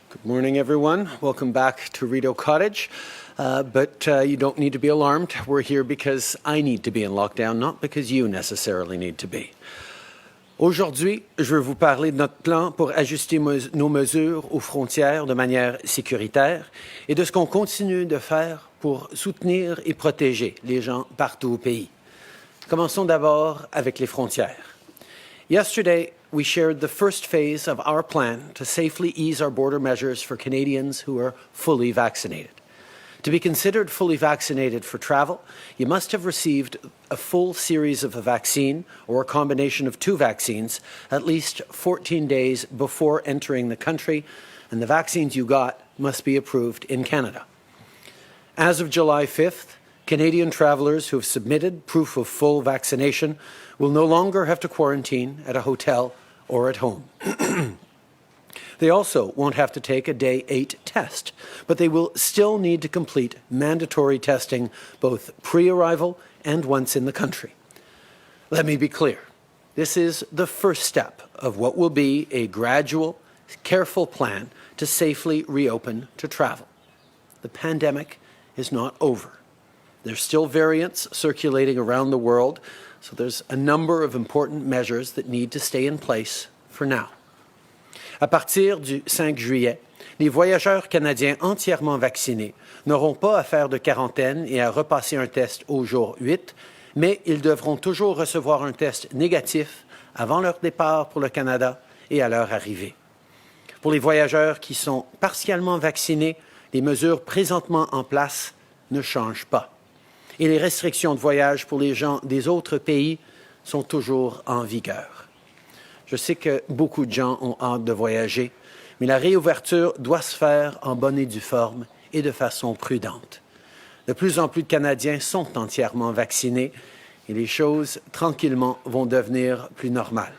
Good morning, everyone. Welcome back to Rideau Cottage. But you don't need to be alarmed. We're here because I need to be in lockdown, not because you necessarily need to be. Aujourd'hui, je veux vous parler de notre plan pour ajuster nos mesures aux frontières de manière sécuritaire et de ce qu'on continue de faire pour soutenir et protéger les gens partout au pays. Commençons d'abord avec les frontières. Yesterday, we shared the first phase of our plan to safely ease our border measures for Canadians who are fully vaccinated. To be considered fully vaccinated for travel, you must have received a full series of a vaccine or a combination of two vaccines at least 14 days before entering the country, and the vaccines you got must be approved in Canada. As of July 5th, Canadian travellers who have submitted proof of full vaccination will no longer have to quarantine at a hotel or at home. They also won't have to take a Day 8 test, but they will still need to complete mandatory testing both pre-arrival and once in the country. Let me be clear. This is the first step of what will be a gradual, careful plan to safely reopen to travel. The pandemic is not over. There's still variants circulating around the world, so there's a number of important measures that need to stay in place for now. À partir du 5 juillet, les voyageurs canadiens entièrement vaccinés n'auront pas à faire de quarantaine et à repasser un test au jour 8, mais ils devront toujours recevoir un test négatif avant leur départ pour le Canada et à leur arrivée. Pour les voyageurs qui sont partiellement vaccinés, les mesures présentement en place ne changent pas. Et les restrictions de voyage pour les gens des autres pays sont toujours en vigueur. Je sais que beaucoup de gens ont hâte de voyager, mais la réouverture doit se faire en bonne et due forme et de façon prudente. De plus en plus de Canadiens sont entièrement vaccinés et les choses, tranquillement, vont devenir plus normales.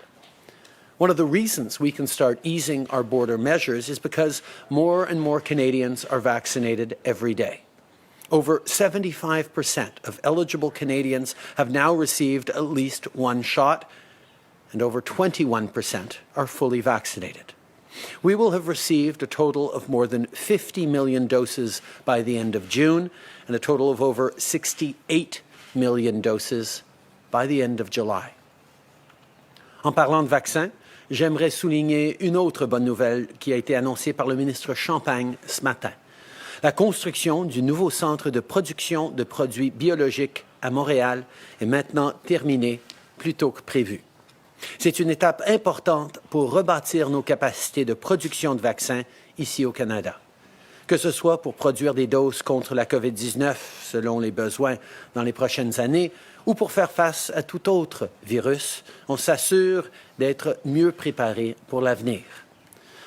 One of the reasons we can start easing our border measures is because more and more Canadians are vaccinated every day. Over 75% of eligible Canadians have now received at least one shot, and over 21% are fully vaccinated. We will have received a total of more than 50 million doses by the end of June, and a total of over 68 million doses by the end of July. En parlant de vaccins, j'aimerais souligner une autre bonne nouvelle qui a été annoncée par le ministre Champagne ce matin. La construction du nouveau centre de production de produits biologiques à Montréal est maintenant terminée plus tôt que prévu. C'est une étape importante pour rebâtir nos capacités de production de vaccins ici au Canada. Que ce soit pour produire des doses contre la COVID-19 selon les besoins dans les prochaines années ou pour faire face à tout autre virus, on s'assure d'être mieux préparé pour l'avenir.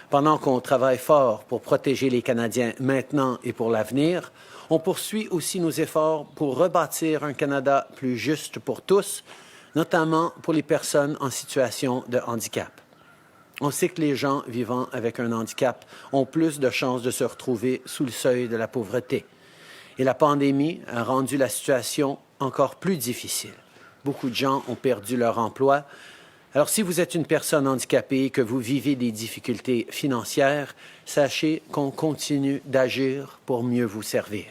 Pendant qu'on travaille fort pour protéger les Canadiens maintenant et pour l'avenir, on poursuit aussi nos efforts pour rebâtir un Canada plus juste pour tous, notamment pour les personnes en situation de handicap. On sait que les gens vivant avec un handicap ont plus de chances de se retrouver sous le seuil de la pauvreté. Et la pandémie a rendu la situation encore plus difficile. Beaucoup de gens ont perdu leur emploi. Alors, si vous êtes une personne handicapée et que vous vivez des difficultés financières, sachez qu'on continue d'agir pour mieux vous servir.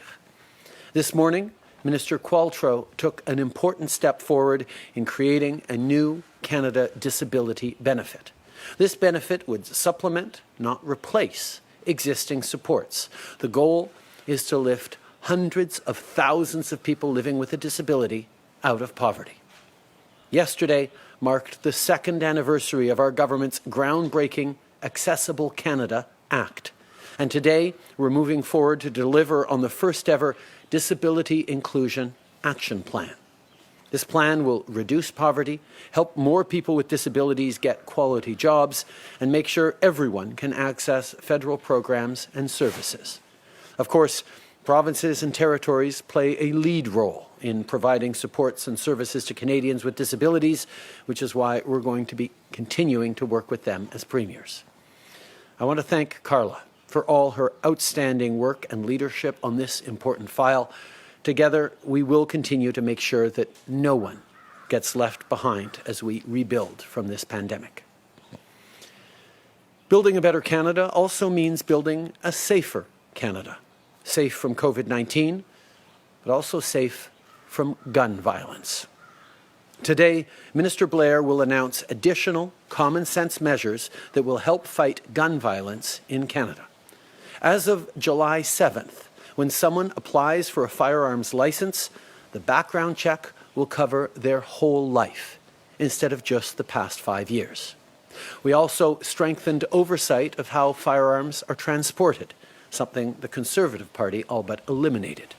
This morning, Minister Qualtrough took an important step forward in creating a new Canada Disability Benefit. This benefit would supplement, not replace, existing supports. The goal is to lift hundreds of thousands of people living with a disability out of poverty. Yesterday marked the second anniversary of our government's groundbreaking Accessible Canada Act. And today, we're moving forward to deliver on the first ever Disability Inclusion Action Plan. This plan will reduce poverty, help more people with disabilities get quality jobs, and make sure everyone can access federal programs and services. Of course, provinces and territories play a lead role in providing supports and services to Canadians with disabilities, which is why we're going to be continuing to work with them as premiers. I want to thank Carla for all her outstanding work and leadership on this important file. Together, we will continue to make sure that no one gets left behind as we rebuild from this pandemic. Building a better Canada also means building a safer Canada, safe from COVID-19, but also safe from gun violence. Today, Minister Blair will announce additional common-sense measures that will help fight gun violence in Canada. As of July 7th, when someone applies for a firearms license, the background check will cover their whole life instead of just the past 5 years. We also strengthened oversight of how firearms are transported, something the Conservative Party all but eliminated.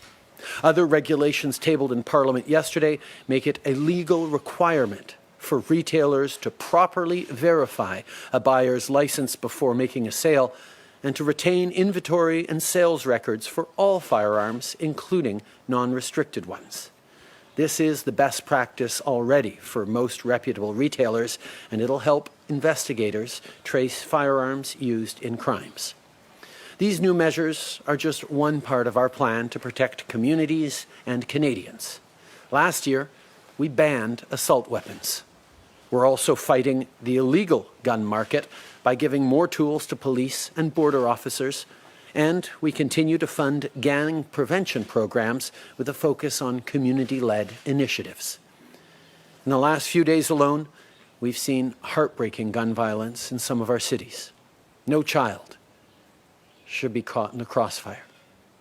Other regulations tabled in Parliament yesterday make it a legal requirement for retailers to properly verify a buyer's license before making a sale and to retain inventory and sales records for all firearms, including non-restricted ones. This is the best practice already for most reputable retailers, and it'll help investigators trace firearms used in crimes. These new measures are just one part of our plan to protect communities and Canadians. Last year, we banned assault weapons. We're also fighting the illegal gun market by giving more tools to police and border officers, and we continue to fund gang prevention programs with a focus on community-led initiatives. In the last few days alone, we've seen heartbreaking gun violence in some of our cities. No child should be caught in the crossfire.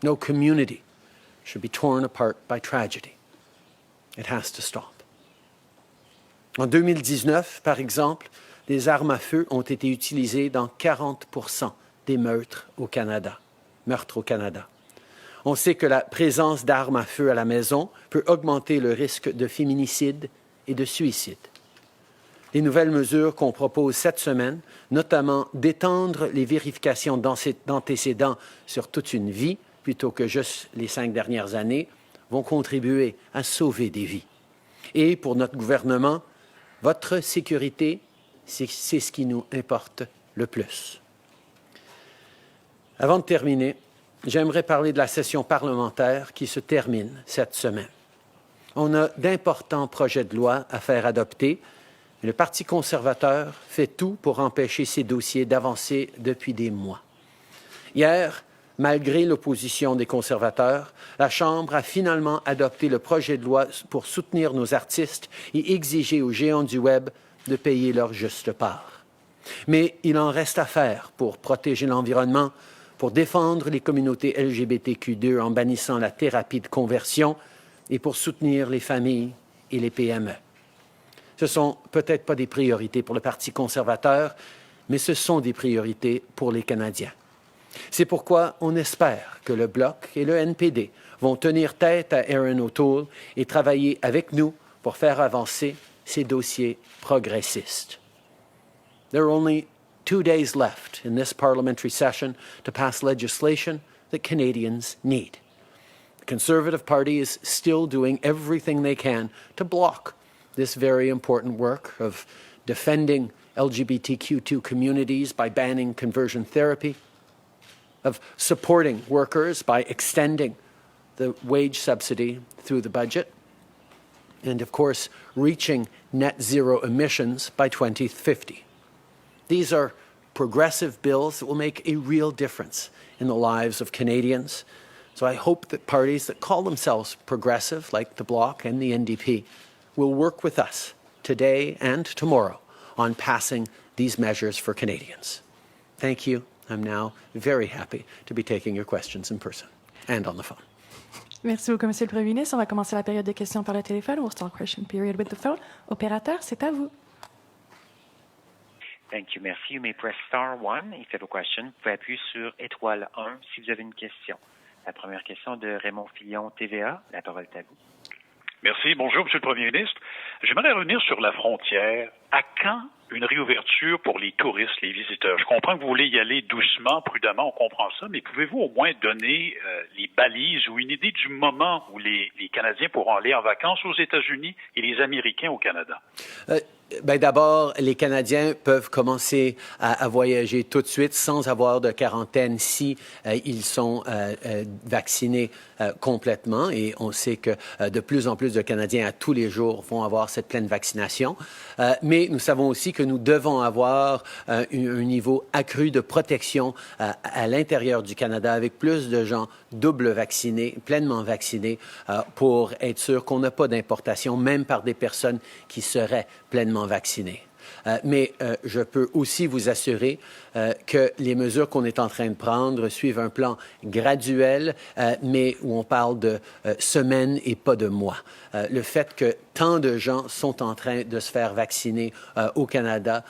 No community should be torn apart by tragedy. It has to stop. En 2019, par exemple, des armes à feu ont été utilisées dans 40% des meurtres au Canada. On sait que la présence d'armes à feu à la maison peut augmenter le risque de féminicide et de suicide. Les nouvelles mesures qu'on propose cette semaine, notamment d'étendre les vérifications d'antécédents sur toute une vie, plutôt que juste les 5 dernières années, vont contribuer à sauver des vies. Et pour notre gouvernement, votre sécurité, c'est ce qui nous importe le plus. Avant de terminer, j'aimerais parler de la session parlementaire qui se termine cette semaine. On a d'importants projets de loi à faire adopter, mais le Parti conservateur fait tout pour empêcher ces dossiers d'avancer depuis des mois. Hier, malgré l'opposition des conservateurs, la Chambre a finalement adopté le projet de loi pour soutenir nos artistes et exiger aux géants du Web de payer leur juste part. Mais il en reste à faire pour protéger l'environnement, pour défendre les communautés LGBTQ2 en bannissant la thérapie de conversion et pour soutenir les familles et les PME. Ce ne sont peut-être pas des priorités pour le Parti conservateur, mais ce sont des priorités pour les Canadiens. C'est pourquoi on espère que le Bloc et le NPD vont tenir tête à Erin O'Toole et travailler avec nous pour faire avancer ces dossiers progressistes. There are only 2 days left in this parliamentary session to pass legislation that Canadians need. The Conservative Party is still doing everything they can to block this very important work of defending LGBTQ2 communities by banning conversion therapy, of supporting workers by extending the wage subsidy through the budget, and of course, reaching net zero emissions by 2050. These are progressive bills that will make a real difference in the lives of Canadians. So I hope that parties that call themselves progressive, like the Bloc and the NDP, will work with us today and tomorrow on passing these measures for Canadians. Thank you. I'm now very happy to be taking your questions in person and on the phone. Merci beaucoup, Monsieur le Premier ministre. On va commencer la période de questions par le téléphone. We'll start question period with the phone. Opérateur, c'est à vous. Thank you. Merci. You may press star 1 if you have a question. Vous pouvez appuyer sur étoile 1 si vous avez une question. La première question de Raymond Fillon, TVA. La parole est à vous. Merci. Bonjour, Monsieur le Premier ministre. J'aimerais revenir sur la frontière. À quand une réouverture pour les touristes, les visiteurs? Je comprends que vous voulez y aller doucement, prudemment, on comprend ça, mais pouvez-vous au moins donner les balises ou une idée du moment où les Canadiens pourront aller en vacances aux États-Unis et les Américains au Canada? D'abord, les Canadiens peuvent commencer à voyager tout de suite sans avoir de quarantaine si ils sont vaccinés complètement. Et on sait que de plus en plus de Canadiens à tous les jours vont avoir cette pleine vaccination. Mais nous savons aussi que que nous devons avoir un niveau accru de protection à l'intérieur du Canada avec plus de gens double vaccinés, pleinement vaccinés, pour être sûr qu'on n'a pas d'importation, même par des personnes qui seraient pleinement vaccinées. Mais je peux aussi vous assurer que les mesures qu'on est en train de prendre suivent un plan graduel, mais où on parle de semaines et pas de mois. Le fait que tant de gens sont en train de se faire vacciner au Canada,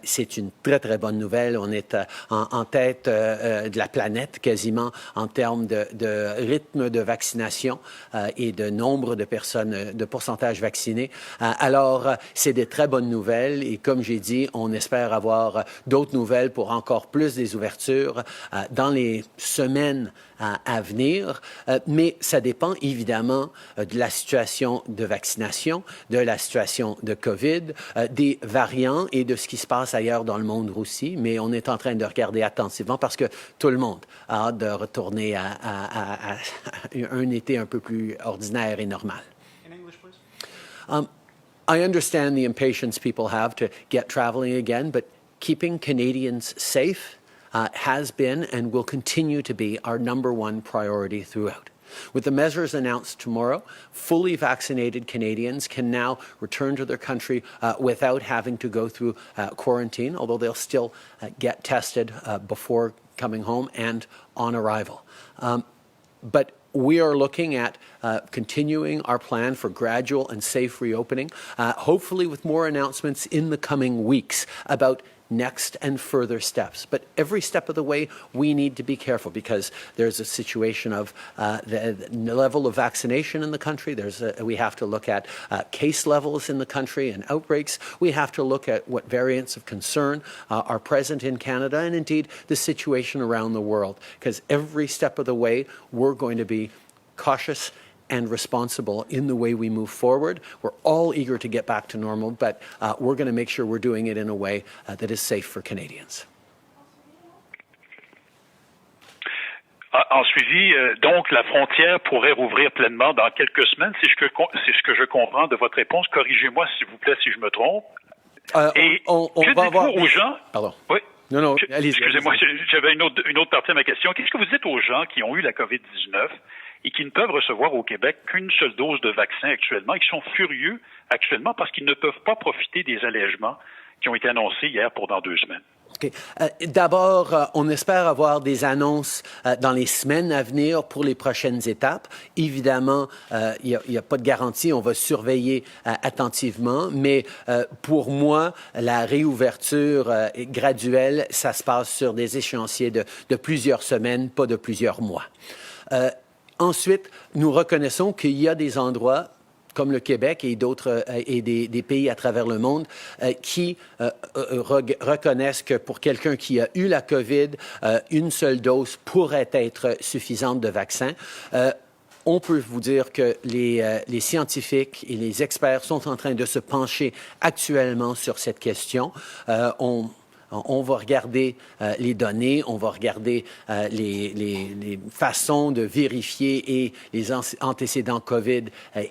c'est une très, très bonne nouvelle. On est en tête de la planète quasiment en termes de rythme de vaccination et de nombre de personnes, de pourcentage vacciné. Alors, c'est des très bonnes nouvelles et comme j'ai dit, on espère avoir d'autres nouvelles pour encore plus des ouvertures dans les semaines à venir, mais ça dépend évidemment de la situation de vaccination, de la situation de COVID, des variants et de ce qui se passe ailleurs dans le monde aussi, mais on est en train de regarder attentivement parce que tout le monde a hâte de retourner à un été un peu plus ordinaire et normal. In English, please. I understand the impatience people have to get traveling again, but keeping Canadians safe has been and will continue to be our number one priority throughout. With the measures announced tomorrow, fully vaccinated Canadians can now return to their country without having to go through quarantine, although they'll still get tested before coming home and on arrival. But we are looking at continuing our plan for gradual and safe reopening, hopefully with more announcements in the coming weeks about next and further steps. But every step of the way, we need to be careful because there's a situation of the level of vaccination in the country. We have to look at case levels in the country and outbreaks. We have to look at what variants of concern are present in Canada and indeed the situation around the world. Because every step of the way, we're going to be cautious and responsible in the way we move forward. We're all eager to get back to normal, but we're going to make sure we're doing it in a way that is safe for Canadians. En suivi, donc, la frontière pourrait rouvrir pleinement dans quelques semaines. C'est ce que je comprends de votre réponse. Corrigez-moi, s'il vous plaît, si je me trompe. Et on que va dites-vous avoir... aux gens... Pardon. Oui. Non, allez-y. Excusez-moi, j'avais une autre partie de ma question. Qu'est-ce que vous dites aux gens qui ont eu la COVID-19 et qui ne peuvent recevoir au Québec qu'une seule dose de vaccin actuellement et qui sont furieux actuellement parce qu'ils ne peuvent pas profiter des allègements qui ont été annoncés hier pour dans 2 semaines? Okay. D'abord, on espère avoir des annonces dans les semaines à venir pour les prochaines étapes. Évidemment, il n'y a pas de garantie, on va surveiller attentivement, mais pour moi, la réouverture graduelle, ça se passe sur des échéanciers de plusieurs semaines, pas de plusieurs mois. Ensuite, nous reconnaissons qu'il y a des endroits comme le Québec et d'autres et des pays à travers le monde qui reconnaissent que pour quelqu'un qui a eu la COVID, une seule dose pourrait être suffisante de vaccin. On peut vous dire que les scientifiques et les experts sont en train de se pencher actuellement sur cette question. On va regarder les données, on va regarder les façons de vérifier et les antécédents COVID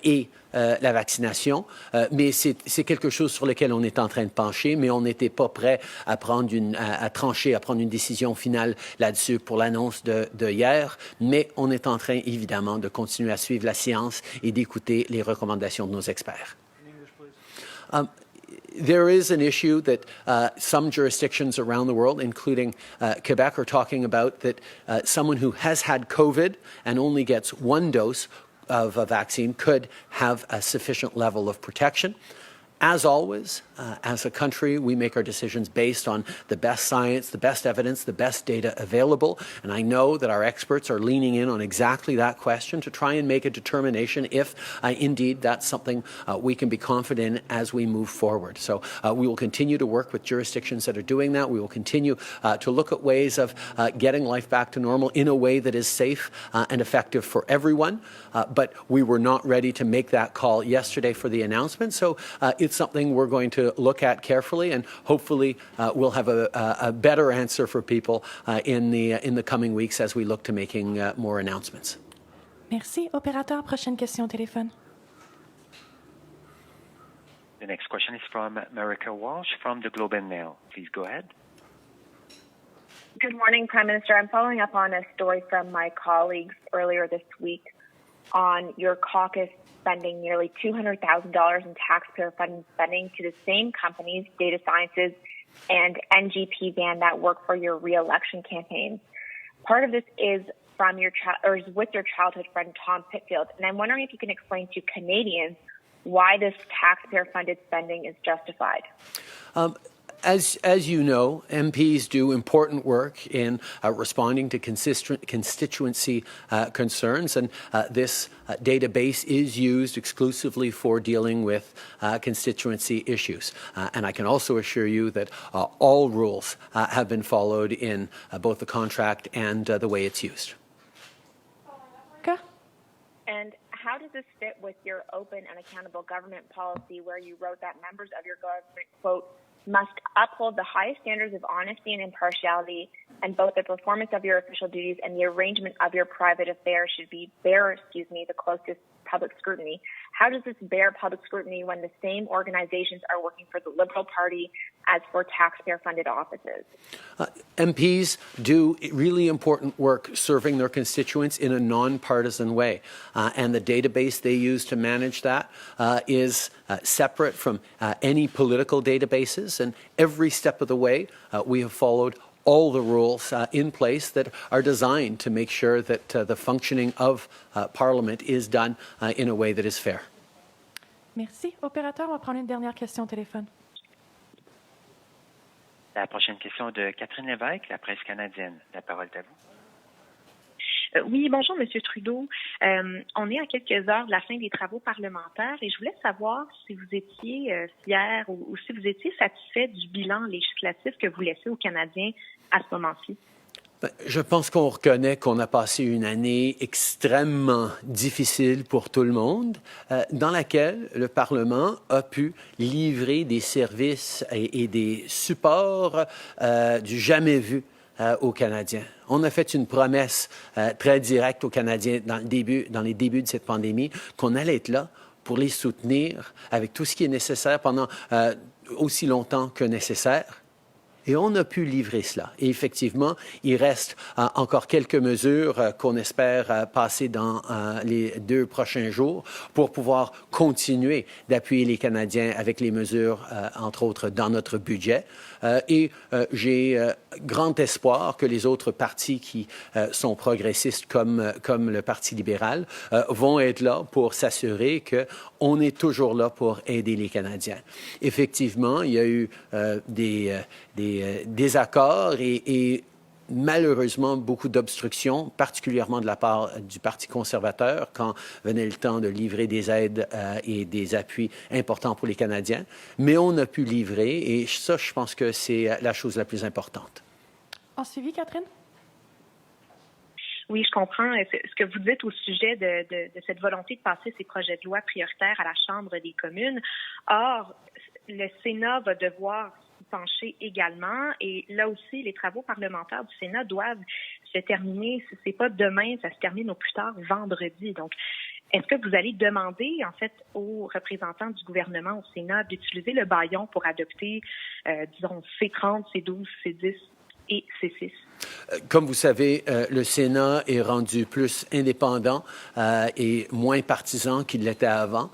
et la vaccination. Mais c'est quelque chose sur lequel on est en train de pencher, mais on n'était pas prêt à trancher, à prendre une décision finale là-dessus pour l'annonce de hier. Mais on est en train, évidemment, de continuer à suivre la science et d'écouter les recommandations de nos experts. There is an issue that some jurisdictions around the world, including Quebec, are talking about that someone who has had COVID and only gets one dose of a vaccine could have a sufficient level of protection. As always, as a country, we make our decisions based on the best science, the best evidence, the best data available. And I know that our experts are leaning in on exactly that question to try and make a determination if indeed that's something we can be confident in as we move forward. So we will continue to work with jurisdictions that are doing that. We will continue to look at ways of getting life back to normal in a way that is safe and effective for everyone. But we were not ready to make that call yesterday for the announcement. So it's something we're going to look at carefully, and hopefully we'll have a better answer for people in the coming weeks as we look to making more announcements. Merci. Opérateur, prochaine question au téléphone. The next question is from Marika Walsh from the Globe and Mail. Please go ahead. Good morning, Prime Minister. I'm following up on a story from my colleagues earlier this week on your caucus spending nearly $200,000 in taxpayer-funded spending to the same companies, Data Sciences and NGP Van, that work for your re-election campaigns. Part of this is from is with your childhood friend Tom Pitfield, and I'm wondering if you can explain to Canadians why this taxpayer-funded spending is justified. As you know, MPs do important work in responding to constituency concerns, and this database is used exclusively for dealing with constituency issues. And I can also assure you that all rules have been followed in both the contract and the way it's used. Okay. And how does this fit with your open and accountable government policy where you wrote that members of your government, quote, must uphold the highest standards of honesty and impartiality, and both the performance of your official duties and the arrangement of your private affairs should bear the closest public scrutiny. How does this bear public scrutiny when the same organizations are working for the Liberal Party as for taxpayer-funded offices? MPs do really important work serving their constituents in a nonpartisan way. And the database they use to manage that is separate from any political databases. And every step of the way, we have followed all the rules in place that are designed to make sure that the functioning of Parliament is done in a way that is fair. Merci. Opérateur, on va prendre une dernière question au téléphone. La prochaine question de Catherine Lévesque, la presse canadienne. La parole est à vous. Oui, bonjour, M. Trudeau. On est à quelques heures de la fin des travaux parlementaires et je voulais savoir si vous étiez fier ou si vous étiez satisfait du bilan législatif que vous laissez aux Canadiens à ce moment-ci. Je pense qu'on reconnaît qu'on a passé une année extrêmement difficile pour tout le monde, dans laquelle le Parlement a pu livrer des services et des supports du jamais vu aux Canadiens. On a fait une promesse très directe aux Canadiens dans les débuts de cette pandémie qu'on allait être là pour les soutenir avec tout ce qui est nécessaire pendant aussi longtemps que nécessaire. Et on a pu livrer cela. Et effectivement, il reste encore quelques mesures qu'on espère passer dans les 2 prochains jours pour pouvoir continuer d'appuyer les Canadiens avec les mesures, entre autres, dans notre budget. Et j'ai grand espoir que les autres partis qui sont progressistes, comme le Parti libéral, vont être là pour s'assurer qu'on est toujours là pour aider les Canadiens. Effectivement, il y a eu des désaccords et malheureusement beaucoup d'obstructions, particulièrement de la part du Parti conservateur, quand venait le temps de livrer des aides et des appuis importants pour les Canadiens. Mais on a pu livrer et ça, je pense que c'est la chose la plus importante. En suivi, Catherine? Oui, je comprends ce que vous dites au sujet de cette volonté de passer ces projets de loi prioritaires à la Chambre des communes. Or, le Sénat va devoir pencher également. Et là aussi, les travaux parlementaires du Sénat doivent se terminer, si ce n'est pas demain, ça se termine au plus tard vendredi. Donc, est-ce que vous allez demander, en fait, aux représentants du gouvernement au Sénat d'utiliser le bâillon pour adopter, disons, C30, C12, C10 et C6? Comme vous savez, le Sénat est rendu plus indépendant et moins partisan qu'il l'était avant.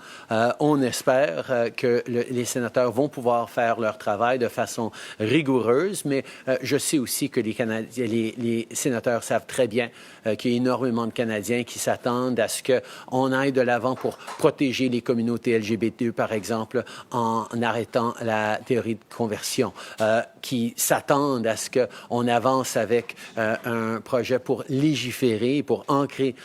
On espère que les sénateurs vont pouvoir faire leur travail de façon rigoureuse, mais je sais aussi que les sénateurs savent très bien qu'il y a énormément de Canadiens qui s'attendent à ce qu'on aille de l'avant pour protéger les communautés LGBT, par exemple, en arrêtant la théorie de conversion, qui s'attendent à ce qu'on avance avec un projet pour légiférer, pour ancrer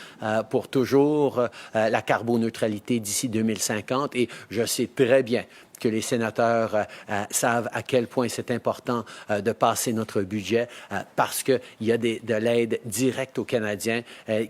pour toujours la carboneutralité d'ici 2050. Et je sais très bien que les sénateurs savent à quel point c'est important de passer notre budget parce qu'il y a de l'aide directe aux Canadiens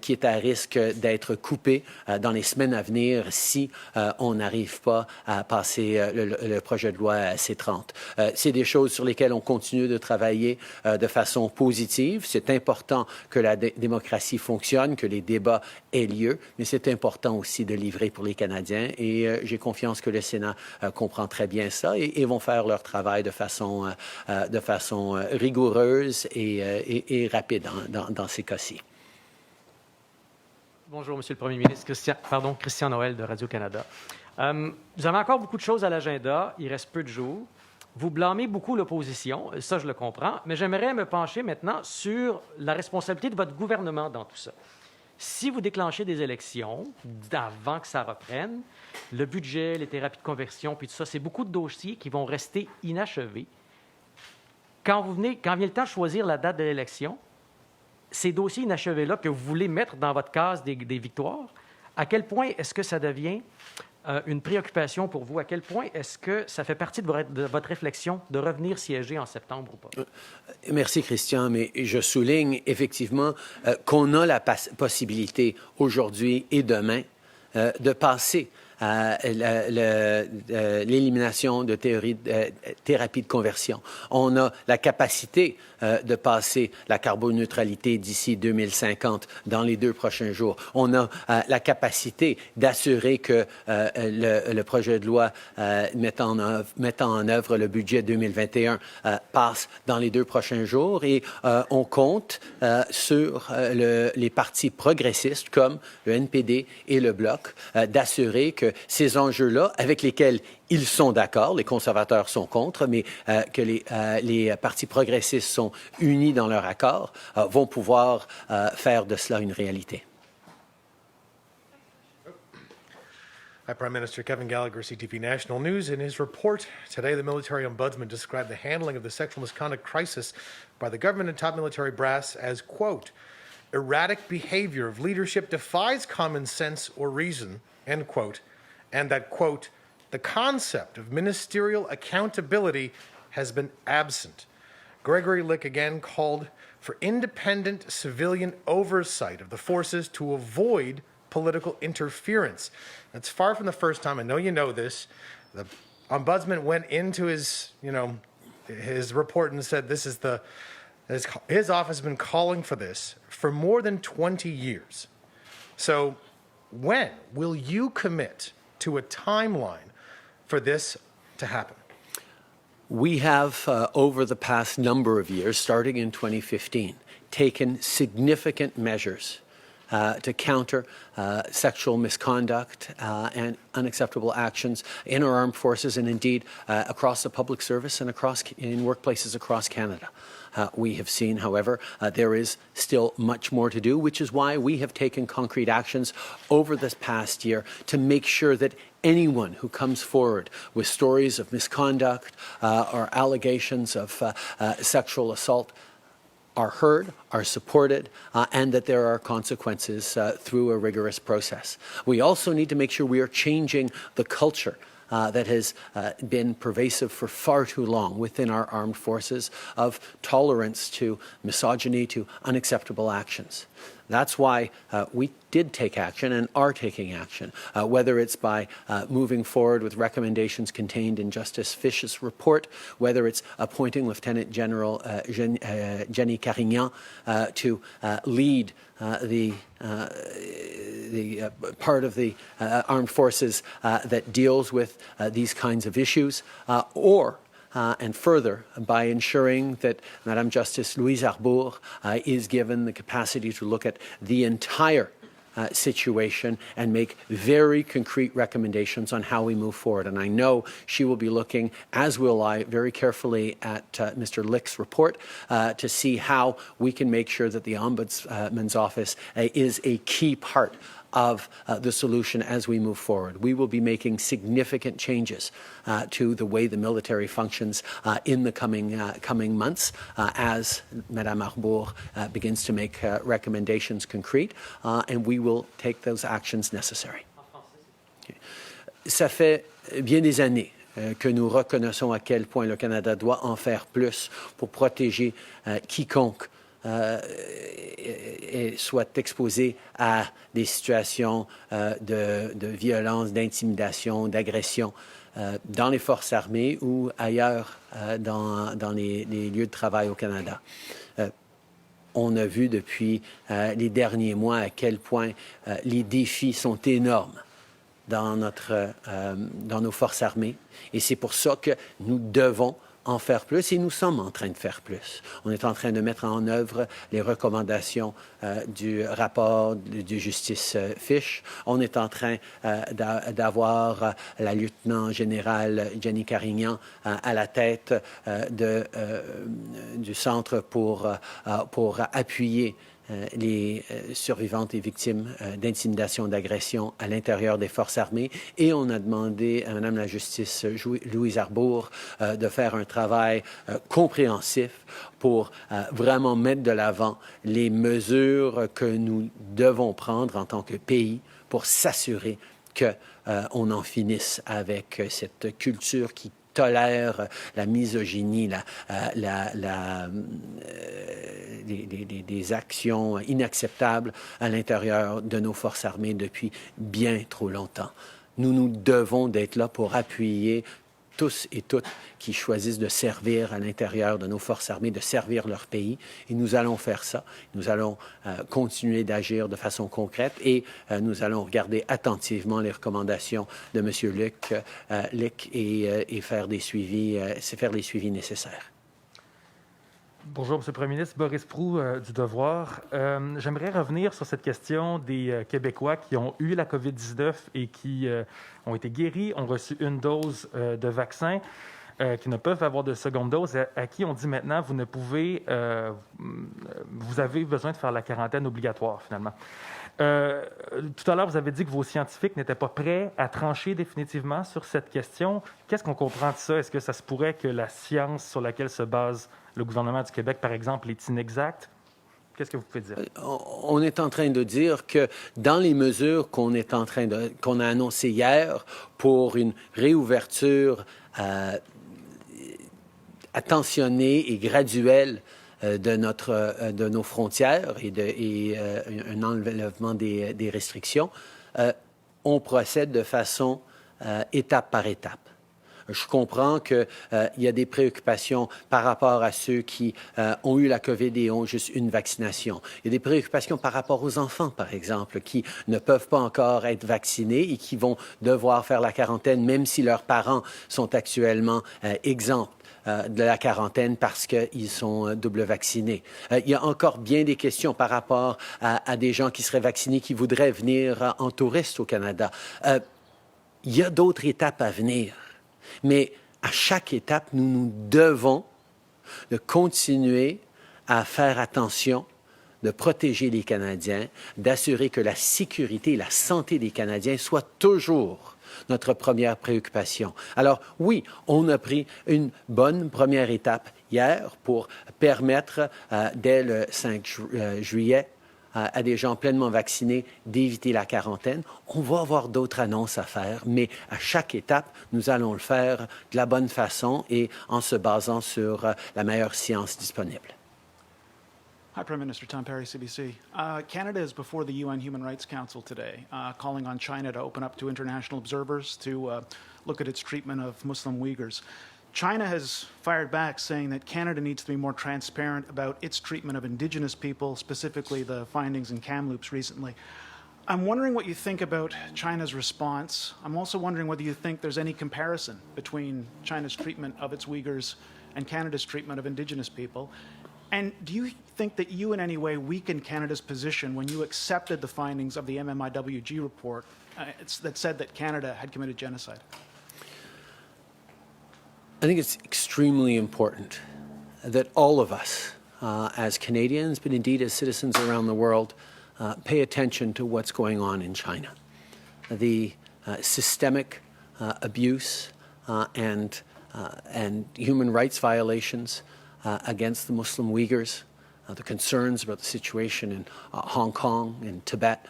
qui est à risque d'être coupée dans les semaines à venir si on n'arrive pas à passer le projet de loi C30. C'est des choses sur lesquelles on continue de travailler de façon positive. C'est important que la démocratie fonctionne, que les débats aient lieu, mais c'est important aussi de livrer pour les Canadiens et j'ai confiance que le Sénat comprend comprend très bien ça et vont faire leur travail de façon rigoureuse et rapide dans ces cas-ci. Bonjour, Monsieur le Premier ministre. Christian Noël de Radio-Canada. Vous avez encore beaucoup de choses à l'agenda. Il reste peu de jours. Vous blâmez beaucoup l'opposition. Ça, je le comprends. Mais j'aimerais me pencher maintenant sur la responsabilité de votre gouvernement dans tout ça. Si vous déclenchez des élections avant que ça reprenne, le budget, les thérapies de conversion, puis tout ça, c'est beaucoup de dossiers qui vont rester inachevés. Quand vient le temps de choisir la date de l'élection, ces dossiers inachevés-là que vous voulez mettre dans votre case des victoires, à quel point est-ce que ça devient une préoccupation pour vous? À quel point est-ce que ça fait partie de votre réflexion de revenir siéger en septembre ou pas? Merci, Christian, mais je souligne effectivement qu'on a la possibilité aujourd'hui et demain de passer à l'élimination de thérapie de conversion. On a la capacité de passer la carboneutralité d'ici 2050 dans les 2 prochains jours. On a la capacité d'assurer que le projet de loi mettant en œuvre le budget 2021 passe dans les 2 prochains jours et on compte sur les partis progressistes comme le NPD et le Bloc d'assurer que ces enjeux-là, avec lesquels ils sont d'accord, les conservateurs sont contre, mais que les partis progressistes sont unis dans leur accord, vont pouvoir faire de cela une réalité. Hi, Prime Minister Kevin Gallagher, CTV National News. In his report today, the military ombudsman described the handling of the sexual misconduct crisis by the government and top military brass as, quote, erratic behavior of leadership defies common sense or reason, end quote, and that, quote, the concept of ministerial accountability has been absent. Gregory Lick again called for independent civilian oversight of the forces to avoid political interference. That's far from the first time. I know you know this. The ombudsman went into his report and said this is his office has been calling for this for more than 20 years. So when will you commit to a timeline for this to happen? We have, over the past number of years, starting in 2015, taken significant measures to counter sexual misconduct and unacceptable actions in our armed forces and indeed across the public service and in workplaces across Canada. We have seen, however, there is still much more to do, which is why we have taken concrete actions over this past year to make sure that anyone who comes forward with stories of misconduct or allegations of sexual assault are heard, are supported, and that there are consequences through a rigorous process. We also need to make sure we are changing the culture that has been pervasive for far too long within our armed forces of tolerance to misogyny, to unacceptable actions. That's why we did take action and are taking action, whether it's by moving forward with recommendations contained in Justice Fish's report, whether it's appointing Lieutenant General Jenny Carignan to lead the part of the armed forces that deals with these kinds of issues, and further, by ensuring that Madame Justice Louise Arbour is given the capacity to look at the entire situation and make very concrete recommendations on how we move forward. And I know she will be looking, as will I, very carefully at Mr. Lick's report to see how we can make sure that the Ombudsman's office is a key part of the solution as we move forward. We will be making significant changes to the way the military functions in the coming months as Madame Arbour begins to make recommendations concrete, and we will take those actions necessary. Okay. Ça fait bien des années que nous reconnaissons à quel point le Canada doit en faire plus pour protéger quiconque soit exposé à des situations de violence, d'intimidation, d'agression dans les forces armées ou ailleurs dans les lieux de travail au Canada. On a vu depuis les derniers mois à quel point les défis sont énormes dans nos forces armées. Et c'est pour ça que nous devons en faire plus et nous sommes en train de faire plus. On est en train de mettre en œuvre les recommandations du rapport du Justice Fish. On est en train d'avoir la lieutenant générale Jenny Carignan à la tête du Centre pour appuyer les survivantes et victimes d'intimidation, d'agression à l'intérieur des forces armées. Et on a demandé à Mme la justice Louise Arbour de faire un travail compréhensif pour vraiment mettre de l'avant les mesures que nous devons prendre en tant que pays pour s'assurer qu'on en finisse avec cette culture qui tolère la misogynie, des actions inacceptables à l'intérieur de nos forces armées depuis bien trop longtemps. Nous devons d'être là pour appuyer tous et toutes qui choisissent de servir à l'intérieur de nos forces armées, de servir leur pays. Et nous allons faire ça. Nous allons continuer d'agir de façon concrète et nous allons regarder attentivement les recommandations de M. Lick et faire les suivis nécessaires. Bonjour, M. le Premier ministre. Boris Proulx du Devoir. J'aimerais revenir sur cette question des Québécois qui ont eu la COVID-19 et qui ont été guéris, ont reçu une dose de vaccin, qui ne peuvent avoir de seconde dose, à qui on dit maintenant, vous avez besoin de faire la quarantaine obligatoire, finalement. Tout à l'heure, vous avez dit que vos scientifiques n'étaient pas prêts à trancher définitivement sur cette question. Qu'est-ce qu'on comprend de ça? Est-ce que ça se pourrait que la science sur laquelle se base le gouvernement du Québec, par exemple, est inexacte? Qu'est-ce que vous pouvez dire? On est en train de dire que dans les mesures qu'on a annoncées hier pour une réouverture attentionnée et graduelle de nos frontières et un enlèvement des restrictions, on procède de façon étape par étape. Je comprends qu'il y a des préoccupations par rapport à ceux qui ont eu la COVID et ont juste une vaccination. Il y a des préoccupations par rapport aux enfants, par exemple, qui ne peuvent pas encore être vaccinés et qui vont devoir faire la quarantaine, même si leurs parents sont actuellement exempts de la quarantaine parce qu'ils sont double vaccinés. Il y a encore bien des questions par rapport à des gens qui seraient vaccinés qui voudraient venir en touriste au Canada. Il y a d'autres étapes à venir. Mais à chaque étape, nous devons de continuer à faire attention, de protéger les Canadiens, d'assurer que la sécurité et la santé des Canadiens soient toujours notre première préoccupation. Alors oui, on a pris une bonne première étape hier pour permettre, dès le 5 juillet, à des gens pleinement vaccinés d'éviter la quarantaine. On va avoir d'autres annonces à faire, mais à chaque étape, nous allons le faire de la bonne façon et en se basant sur la meilleure science disponible. Hi, Prime Minister. Tom Perry, CBC. Canada is before the UN Human Rights Council today, calling on China to open up to international observers to look at its treatment of Muslim Uyghurs. China has fired back, saying that Canada needs to be more transparent about its treatment of Indigenous people, specifically the findings in Kamloops recently. I'm wondering what you think about China's response. I'm also wondering whether you think there's any comparison between China's treatment of its Uyghurs and Canada's treatment of Indigenous people. And do you think that you in any way weakened Canada's position when you accepted the findings of the MMIWG report that said that Canada had committed genocide? I think it's extremely important that all of us, as Canadians, but indeed as citizens around the world, pay attention to what's going on in China. The systemic abuse and human rights violations against the Muslim Uyghurs, the concerns about the situation in Hong Kong and Tibet.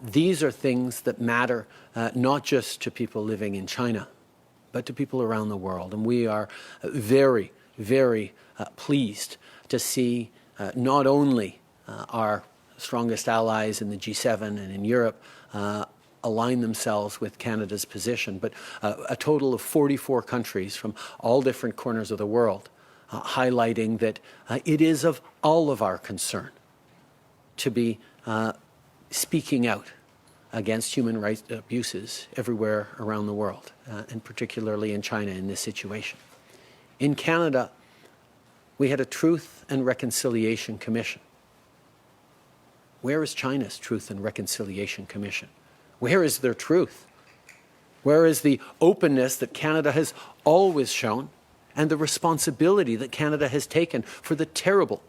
These are things that matter not just to people living in China, but to people around the world. And we are very, very pleased to see not only our strongest allies in the G7 and in Europe align themselves with Canada's position, but a total of 44 countries from all different corners of the world highlighting that it is of all of our concern to be speaking out against human rights abuses everywhere around the world, and particularly in China in this situation. In Canada, we had a Truth and Reconciliation Commission. Where is China's Truth and Reconciliation Commission? Where is their truth? Where is the openness that Canada has always shown and the responsibility that Canada has taken for the terrible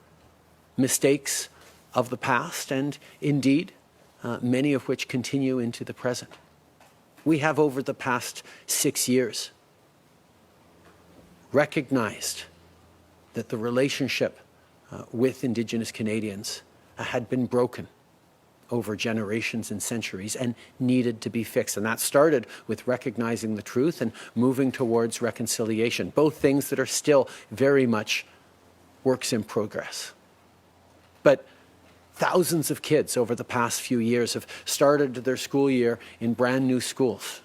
mistakes of the past and, indeed, many of which continue into the present? We have, over the past 6 years, recognized that the relationship with Indigenous Canadians had been broken over generations and centuries and needed to be fixed. And that started with recognizing the truth and moving towards reconciliation, both things that are still very much works in progress. But thousands of kids over the past few years have started their school year in brand new schools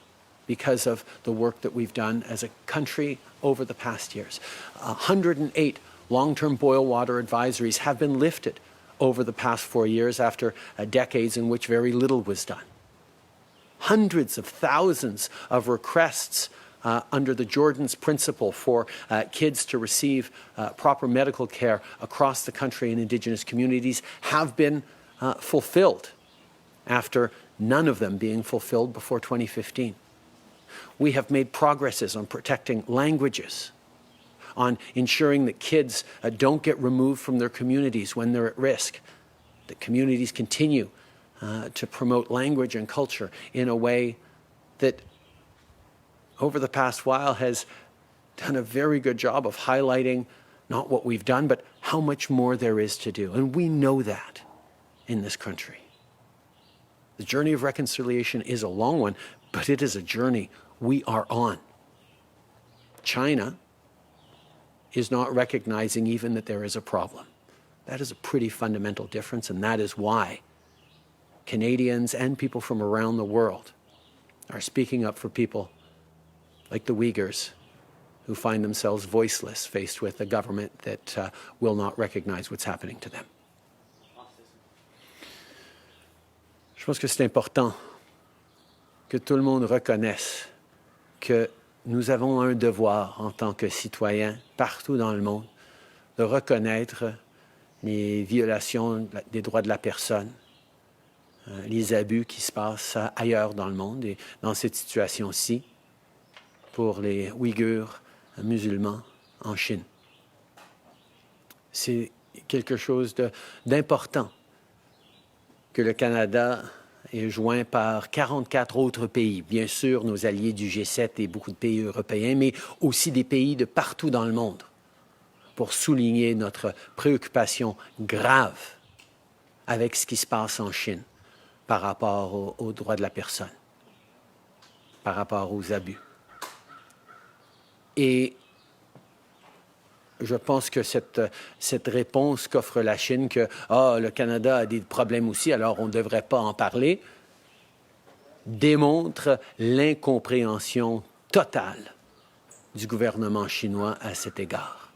because of the work that we've done as a country over the past years. 108 long-term boil water advisories have been lifted over the past 4 years after decades in which very little was done. Hundreds of thousands of requests under the Jordan's principle for kids to receive proper medical care across the country in Indigenous communities have been fulfilled, after none of them being fulfilled before 2015. We have made progresses on protecting languages, on ensuring that kids don't get removed from their communities when they're at risk, that communities continue to promote language and culture in a way that over the past while has done a very good job of highlighting not what we've done, but how much more there is to do. And we know that in this country. The journey of reconciliation is a long one, but it is a journey we are on. China is not recognizing even that there is a problem. That is a pretty fundamental difference, and that is why Canadians and people from around the world are speaking up for people like the Uyghurs, who find themselves voiceless faced with a government that will not recognize what's happening to them. Je pense que c'est important que tout le monde reconnaisse que nous avons un devoir en tant que citoyens partout dans le monde de reconnaître les violations des droits de la personne, les abus qui se passent ailleurs dans le monde et dans cette situation-ci pour les Ouïghours musulmans en Chine. C'est quelque chose d'important que le Canada est joint par 44 autres pays, bien sûr nos alliés du G7 et beaucoup de pays européens, mais aussi des pays de partout dans le monde, pour souligner notre préoccupation grave avec ce qui se passe en Chine par rapport aux droits de la personne, par rapport aux abus. Et je pense que cette réponse qu'offre la Chine, que le Canada a des problèmes aussi, alors on ne devrait pas en parler, démontre l'incompréhension totale du gouvernement chinois à cet égard.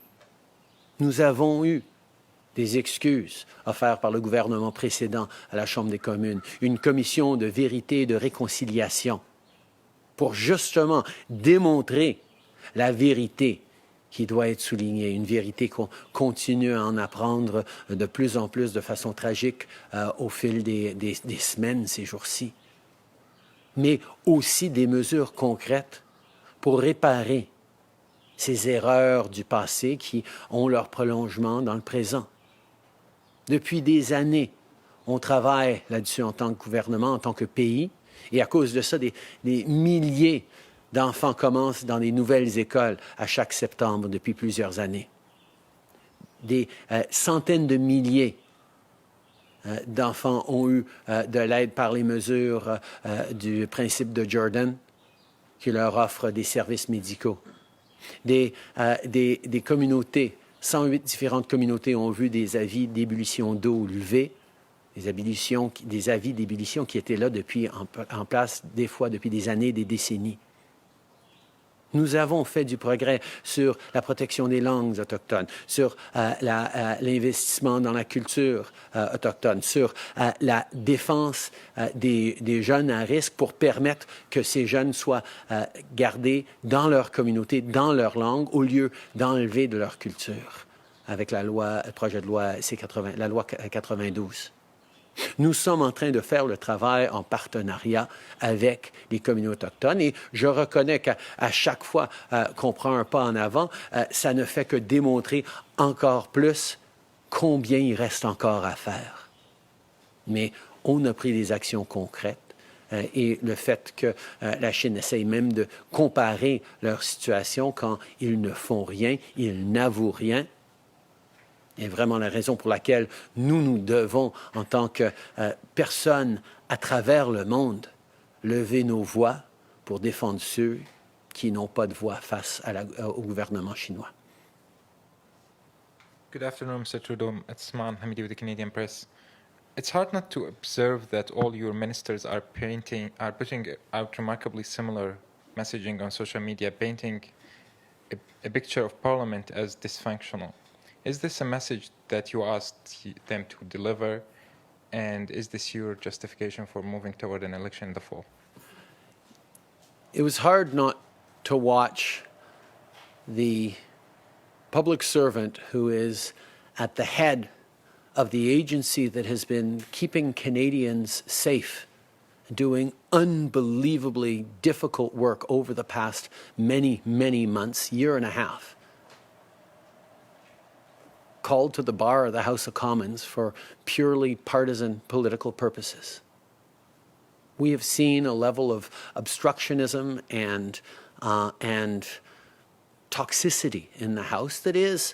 Nous avons eu des excuses offertes par le gouvernement précédent à la Chambre des communes, une commission de vérité et de réconciliation pour justement démontrer la vérité qui doit être soulignée, une vérité qu'on continue à en apprendre de plus en plus de façon tragique au fil des semaines, ces jours-ci. Mais aussi des mesures concrètes pour réparer ces erreurs du passé qui ont leur prolongement dans le présent. Depuis des années, on travaille là-dessus en tant que gouvernement, en tant que pays, et à cause de ça, des milliers d'enfants commencent dans des nouvelles écoles à chaque septembre depuis plusieurs années. Des centaines de milliers d'enfants ont eu de l'aide par les mesures du principe de Jordan qui leur offre des services médicaux. Des communautés, 108 différentes communautés ont vu des avis d'ébullition d'eau levés, des avis d'ébullition qui étaient là en place des fois depuis des années, des décennies. Nous avons fait du progrès sur la protection des langues autochtones, sur l'investissement dans la culture autochtone, sur la défense des jeunes à risque pour permettre que ces jeunes soient gardés dans leur communauté, dans leur langue, au lieu d'enlever de leur culture, avec le projet de loi C-80, la loi 92. Nous sommes en train de faire le travail en partenariat avec les communautés autochtones et je reconnais qu'à chaque fois qu'on prend un pas en avant, ça ne fait que démontrer encore plus combien il reste encore à faire. Mais on a pris des actions concrètes et le fait que la Chine essaye même de comparer leur situation quand ils ne font rien, ils n'avouent rien, est vraiment la raison pour laquelle nous devons, en tant que personnes à travers le monde, lever nos voix pour défendre ceux qui n'ont pas de voix face au gouvernement chinois. Good afternoon, Mr. Trudeau. It's Man Hamidi with the Canadian Press. It's hard not to observe that all your ministers are putting out remarkably similar messaging on social media, painting a picture of Parliament as dysfunctional. Is this a message that you asked them to deliver, and is this your justification for moving toward an election in the fall? It was hard not to watch the public servant who is at the head of the agency that has been keeping Canadians safe, doing unbelievably difficult work over the past many, many months, year and a half, called to the bar of the House of Commons for purely partisan political purposes. We have seen a level of obstructionism and toxicity in the House that is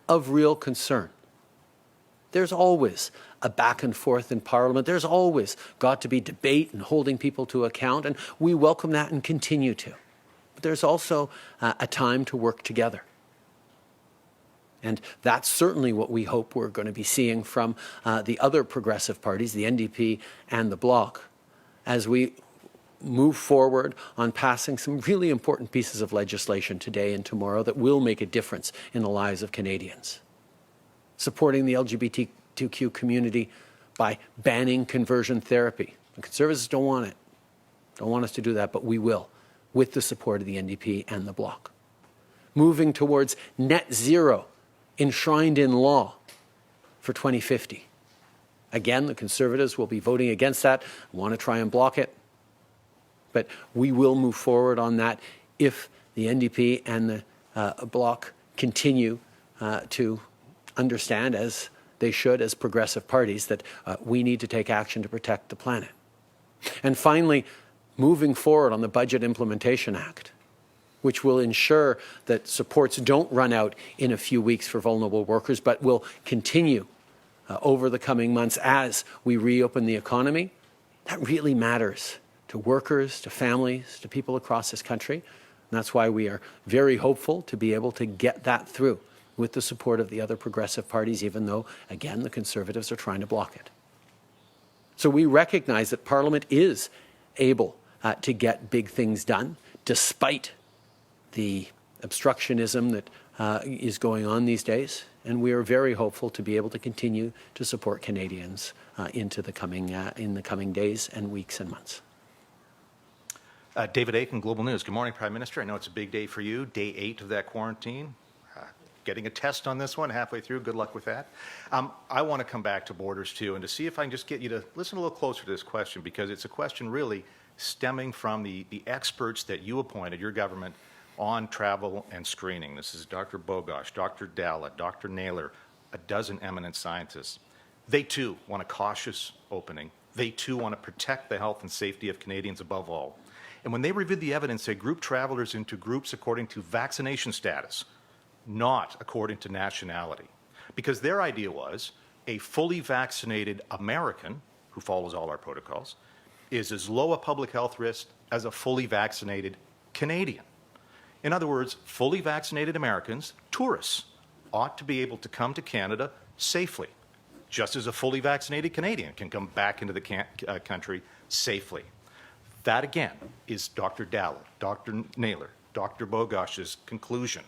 of real concern. There's always a back and forth in Parliament. There's always got to be debate and holding people to account, and we welcome that and continue to. But there's also a time to work together. And that's certainly what we hope we're going to be seeing from the other progressive parties, the NDP and the Bloc, as we move forward on passing some really important pieces of legislation today and tomorrow that will make a difference in the lives of Canadians. Supporting the LGBTQ community by banning conversion therapy. The Conservatives don't want it, don't want us to do that, but we will, with the support of the NDP and the Bloc. Moving towards net zero enshrined in law for 2050. Again, the Conservatives will be voting against that, want to try and block it. But we will move forward on that if the NDP and the Bloc continue to understand, as they should as progressive parties, that we need to take action to protect the planet. And finally, moving forward on the Budget Implementation Act, which will ensure that supports don't run out in a few weeks for vulnerable workers, but will continue over the coming months as we reopen the economy. That really matters to workers, to families, to people across this country. And that's why we are very hopeful to be able to get that through with the support of the other progressive parties, even though, again, the Conservatives are trying to block it. So we recognize that Parliament is able to get big things done, despite the obstructionism that is going on these days, and we are very hopeful to be able to continue to support Canadians into the coming in the coming days and weeks and months. David Aiken, Global News. Good morning, Prime Minister. I know it's a big day for you, day 8 of that quarantine. Getting a test on this one halfway through. Good luck with that. I want to come back to borders too, and to see if I can just get you to listen a little closer to this question, because it's a question really stemming from the experts that you appointed, your government, on travel and screening. This is Dr. Bogosh, Dr. Dalla, Dr. Naylor, a dozen eminent scientists. They too want a cautious opening. They too want to protect the health and safety of Canadians above all. And when they reviewed the evidence, they grouped travelers into groups according to vaccination status, not according to nationality. Because their idea was a fully vaccinated American, who follows all our protocols, is as low a public health risk as a fully vaccinated Canadian. In other words, fully vaccinated Americans, tourists, ought to be able to come to Canada safely, just as a fully vaccinated Canadian can come back into the country safely. That, again, is Dr. Dalla, Dr. Naylor, Dr. Bogosh's conclusion.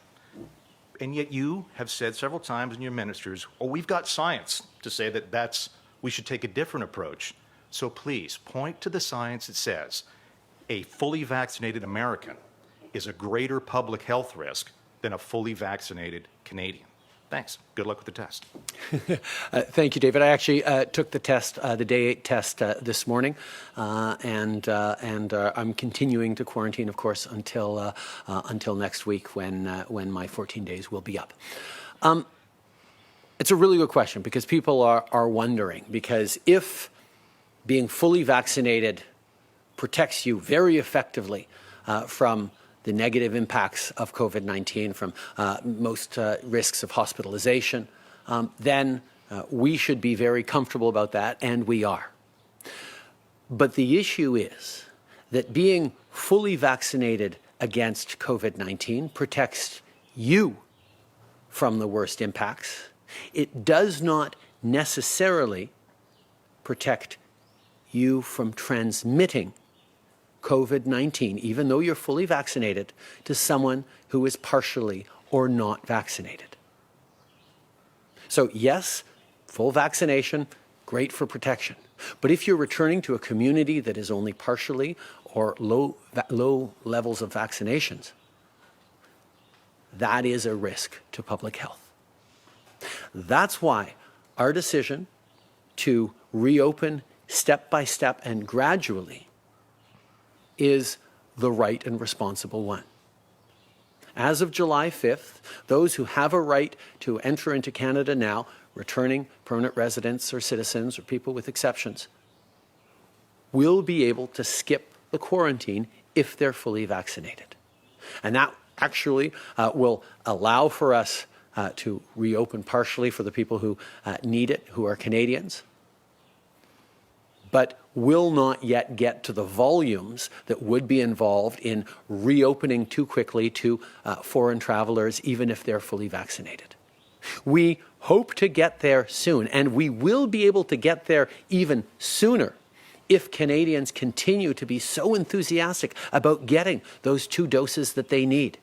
And yet you have said several times in your ministers, oh, we've got science to say that we should take a different approach. So please point to the science that says a fully vaccinated American is a greater public health risk than a fully vaccinated Canadian. Thanks. Good luck with the test. Thank you, David. I actually took the test, the day 8 test, this morning, and I'm continuing to quarantine, of course, until next week when my 14 days will be up. It's a really good question because people are wondering, because if being fully vaccinated protects you very effectively from the negative impacts of COVID-19, from most risks of hospitalization, then we should be very comfortable about that, and we are. But the issue is that being fully vaccinated against COVID-19 protects you from the worst impacts. It does not necessarily protect you from transmitting COVID-19, even though you're fully vaccinated, to someone who is partially or not vaccinated. So yes, full vaccination, great for protection. But if you're returning to a community that is only partially or low levels of vaccinations, that is a risk to public health. That's why our decision to reopen step by step and gradually is the right and responsible one. As of July 5th, those who have a right to enter into Canada now, returning permanent residents or citizens or people with exceptions, will be able to skip the quarantine if they're fully vaccinated. And that actually will allow for us to reopen partially for the people who need it, who are Canadians, but will not yet get to the volumes that would be involved in reopening too quickly to foreign travelers, even if they're fully vaccinated. We hope to get there soon, and we will be able to get there even sooner if Canadians continue to be so enthusiastic about getting those 2 doses that they need.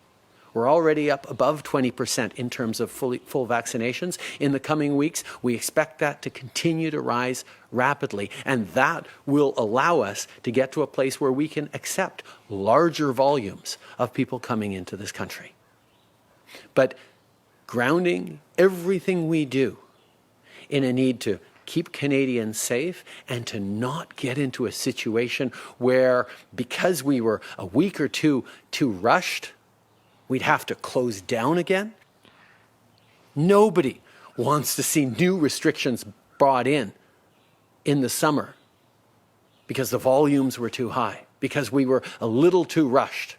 We're already up above 20% in terms of full vaccinations. In the coming weeks, we expect that to continue to rise rapidly, and that will allow us to get to a place where we can accept larger volumes of people coming into this country. But grounding everything we do in a need to keep Canadians safe and to not get into a situation where, because we were a week or two too rushed, we'd have to close down again. Nobody wants to see new restrictions brought in the summer because the volumes were too high, because we were a little too rushed.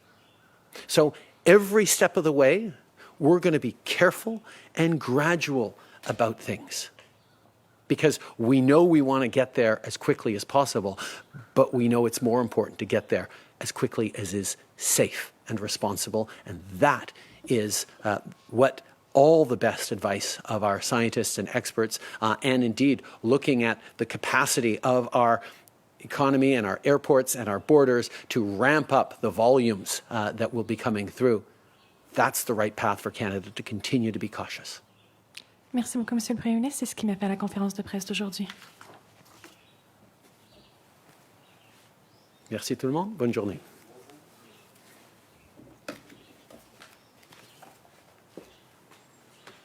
So every step of the way, we're going to be careful and gradual about things, because we know we want to get there as quickly as possible, but we know it's more important to get there as quickly as is safe and responsible, and that is what all the best advice of our scientists and experts, and indeed looking at the capacity of our economy and our airports and our borders to ramp up the volumes that will be coming through. That's the right path for Canada to continue to be cautious. Merci beaucoup, Monsieur le Premier ministre. C'est ce qui m'a fait à la conférence de presse d'aujourd'hui. Merci tout le monde. Bonne journée.